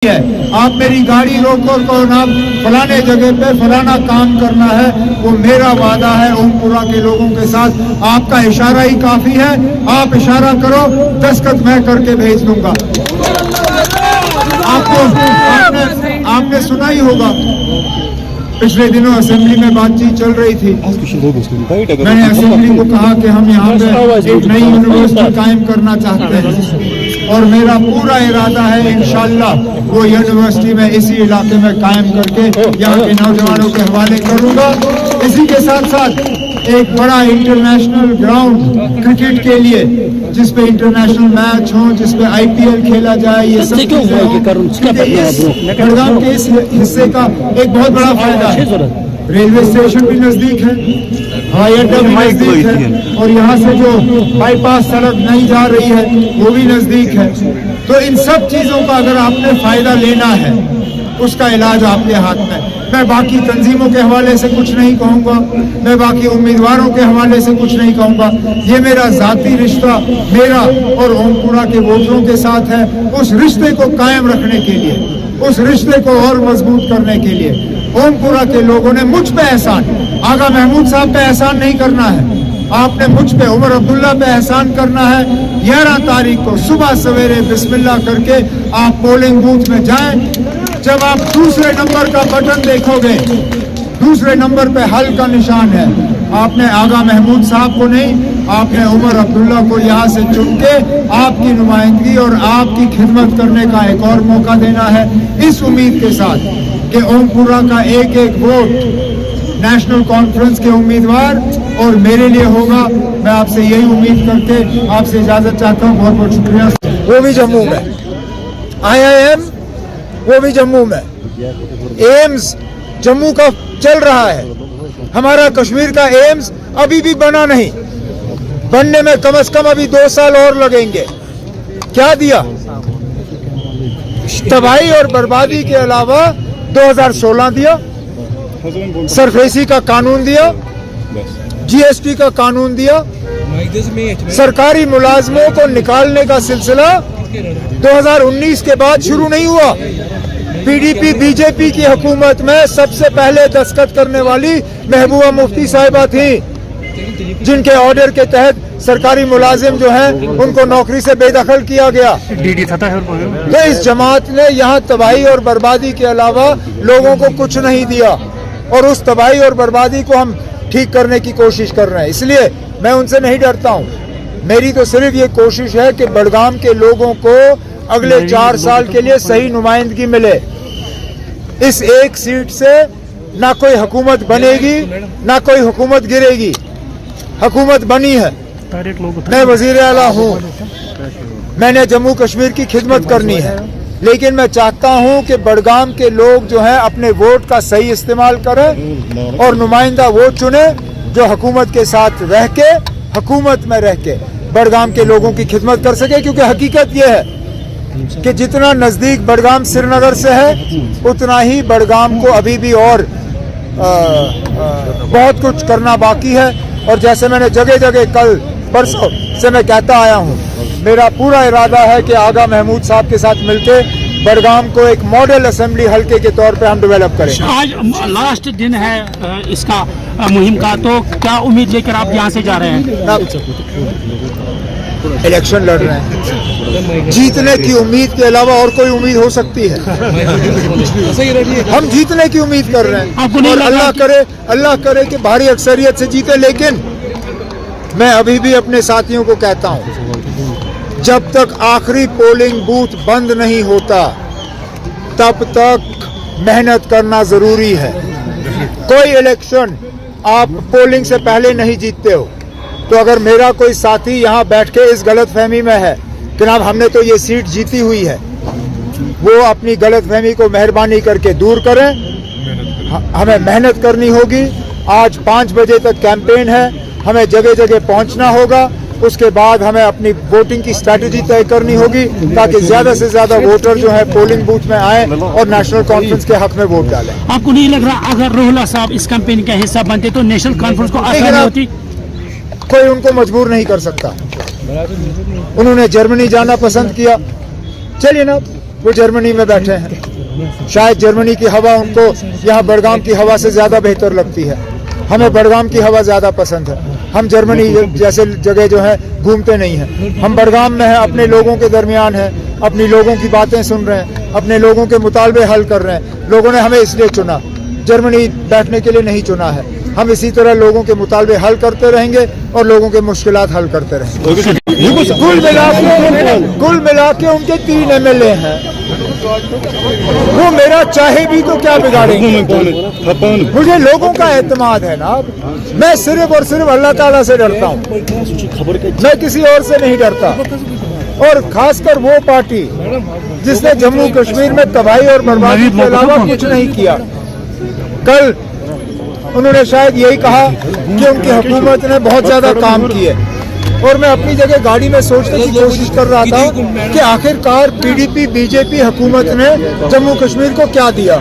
है। आप मेरी गाड़ी रोको तो ना फलाने जगह पे फलाना काम करना है, वो मेरा वादा है ओमपुरा के लोगों के साथ। आपका इशारा ही काफी है, आप इशारा करो, दस्तखत मैं करके भेज दूंगा। आपने सुना ही होगा, पिछले दिनों असेंबली में बातचीत चल रही थी। मैंने असेंबली को कहा कि हम यहाँ पे एक नई यूनिवर्सिटी कायम करना चाहते हैं और मेरा पूरा इरादा है इंशाअल्लाह वो यूनिवर्सिटी में इसी इलाके में कायम करके यहाँ के नौजवानों के हवाले करूँगा। इसी के साथ साथ एक बड़ा इंटरनेशनल ग्राउंड क्रिकेट के लिए जिसपे इंटरनेशनल मैच हो, जिसपे IPL खेला जाए, ये सब बड़गाम के इस हिस्से का एक बहुत बड़ा फायदा है। रेलवे स्टेशन भी नजदीक है, हवाई अड्डा भी नजदीक है और यहाँ से जो बाईपास सड़क नहीं जा रही है वो भी नजदीक है। तो इन सब चीजों का अगर आपने फायदा लेना है, उसका इलाज आपके हाथ में। मैं बाकी तंजीमों के हवाले से कुछ नहीं कहूँगा, मैं बाकी उम्मीदवारों के हवाले से कुछ नहीं कहूँगा। ये मेरा जाती रिश्ता मेरा और ओमपुरा के वोटरों के साथ है। उस रिश्ते को कायम रखने के लिए, उस रिश्ते को और मजबूत करने के लिए ओमपुरा के लोगों ने मुझ पे एहसान, आगा महमूद साहब पे एहसान नहीं करना है, आपने मुझ पे उमर अब्दुल्ला पे एहसान करना है। 11 तारीख को सुबह सवेरे बिस्मिल्लाह करके आप पोलिंग बूथ में जाएं। जब आप दूसरे नंबर का बटन देखोगे, दूसरे नंबर पे हल का निशान है। आपने आगा महमूद साहब को नहीं, आपने उमर अब्दुल्ला को यहाँ से चुन के आपकी नुमाइंदगी और आपकी खिदमत करने का एक और मौका देना है, इस उम्मीद के साथ कि ओमपुरा का एक एक वोट नेशनल कॉन्फ्रेंस के उम्मीदवार और मेरे लिए होगा। मैं आपसे यही उम्मीद करके आपसे इजाजत चाहता हूँ। बहुत बहुत शुक्रिया। वो भी जम्मू में, IIM वो भी जम्मू में, एम्स जम्मू का चल रहा है। हमारा कश्मीर का एम्स अभी भी बना नहीं, बनने में कम से कम अभी 2 साल और लगेंगे। क्या दिया? तबाही और बर्बादी के अलावा 2016 दिया, सरफेसी का कानून दिया, GST का कानून दिया, सरकारी मुलाजमों को निकालने का सिलसिला 2019 के बाद शुरू नहीं हुआ। PDP BJP की हुकूमत में सबसे पहले दस्तखत करने वाली महबूबा मुफ्ती साहिबा थी, जिनके ऑर्डर के तहत सरकारी मुलाजिम जो हैं उनको नौकरी से बेदखल किया गया। तो इस जमात ने यहाँ तबाही और बर्बादी के अलावा लोगों को कुछ नहीं दिया और उस तबाही और बर्बादी को हम ठीक करने की कोशिश कर रहे हैं। इसलिए मैं उनसे नहीं डरता हूँ। मेरी तो सिर्फ ये कोशिश है कि बड़गाम के लोगों को अगले 4 साल के लिए सही नुमाइंदगी मिले। इस एक सीट से ना कोई हुकूमत बनेगी ना कोई हुकूमत गिरेगी। हुकूमत बनी है, मैं वजीर आला हूँ, मैंने जम्मू कश्मीर की खिदमत करनी है, लेकिन मैं चाहता हूँ कि बड़गाम के लोग जो हैं अपने वोट का सही इस्तेमाल करें और नुमाइंदा वो चुने जो हुकूमत के साथ रह के, हुकूमत में रह के बड़गाम के लोगों की खिदमत कर सके। क्योंकि हकीकत ये है कि जितना नज़दीक बड़गाम श्रीनगर से है, उतना ही बड़गाम को अभी भी और बहुत कुछ करना बाकी है। और जैसे मैंने जगह जगह कल परसों से मैं कहता आया हूँ, मेरा पूरा इरादा है कि आगा महमूद साहब के साथ मिलके बड़गाम को एक मॉडल असेंबली हल्के के तौर पे हम डेवलप करें। आज लास्ट दिन है इसका मुहिम का, तो क्या उम्मीद लेकर आप यहाँ से जा रहे हैं? इलेक्शन लड़ रहे हैं, जीतने की उम्मीद के अलावा और कोई उम्मीद हो सकती है? हम जीतने की उम्मीद कर रहे हैं और अल्लाह करे कि भारी अक्सरियत से जीते। लेकिन मैं अभी भी अपने साथियों को कहता हूं, जब तक आखिरी पोलिंग बूथ बंद नहीं होता तब तक मेहनत करना जरूरी है। कोई इलेक्शन आप पोलिंग से पहले नहीं जीतते हो। तो अगर मेरा कोई साथी यहाँ बैठ के इस गलतफहमी में है कि जनाब हमने तो ये सीट जीती हुई है, वो अपनी गलतफहमी को मेहरबानी करके दूर करें। हमें मेहनत करनी होगी। आज 5 बजे तक कैंपेन है, हमें जगह जगह पहुंचना होगा। उसके बाद हमें अपनी वोटिंग की स्ट्रैटेजी तय करनी होगी ताकि ज्यादा से ज्यादा वोटर जो है पोलिंग बूथ में आए और नेशनल कॉन्फ्रेंस के हक में वोट डालें। आपको नहीं लग रहा अगर रोहला साहब इस कैंपेन का हिस्सा बनते तो नेशनल कॉन्फ्रेंस को आसानी होती? कोई उनको मजबूर नहीं कर सकता। उन्होंने जर्मनी जाना पसंद किया, चलिए ना, वो जर्मनी में बैठे हैं। शायद जर्मनी की हवा उनको यहाँ बड़गाम की हवा से ज़्यादा बेहतर लगती है। हमें बड़गाम की हवा ज़्यादा पसंद है। हम जर्मनी जैसे जगह जो है घूमते नहीं हैं। हम बड़गाम में हैं, अपने लोगों के दरमियान हैं, अपनी लोगों की बातें सुन रहे हैं, अपने लोगों के मुतालबे हल कर रहे हैं। लोगों ने हमें इसलिए चुना, जर्मनी बैठने के लिए नहीं चुना है। हम इसी तरह लोगों के मुतालबे हल करते रहेंगे और लोगों के मुश्किलात हल करते रहेंगे। कुल मिला के उनके 3 MLA हैं। वो मेरा चाहे भी तो क्या बिगाड़ेंगे। मुझे लोगों का एतमाद है ना। मैं सिर्फ और सिर्फ अल्लाह ताला से डरता हूँ, मैं किसी और से नहीं डरता। और खासकर वो पार्टी जिसने जम्मू कश्मीर में तबाही और बर्बादी के अलावा कुछ नहीं किया। कल उन्होंने शायद यही कहा कि उनकी हुकूमत ने बहुत ज्यादा काम किए, और मैं अपनी जगह गाड़ी में सोचने की कोशिश कर रहा था कि आखिरकार PDP BJP हुकूमत ने जम्मू कश्मीर को क्या दिया।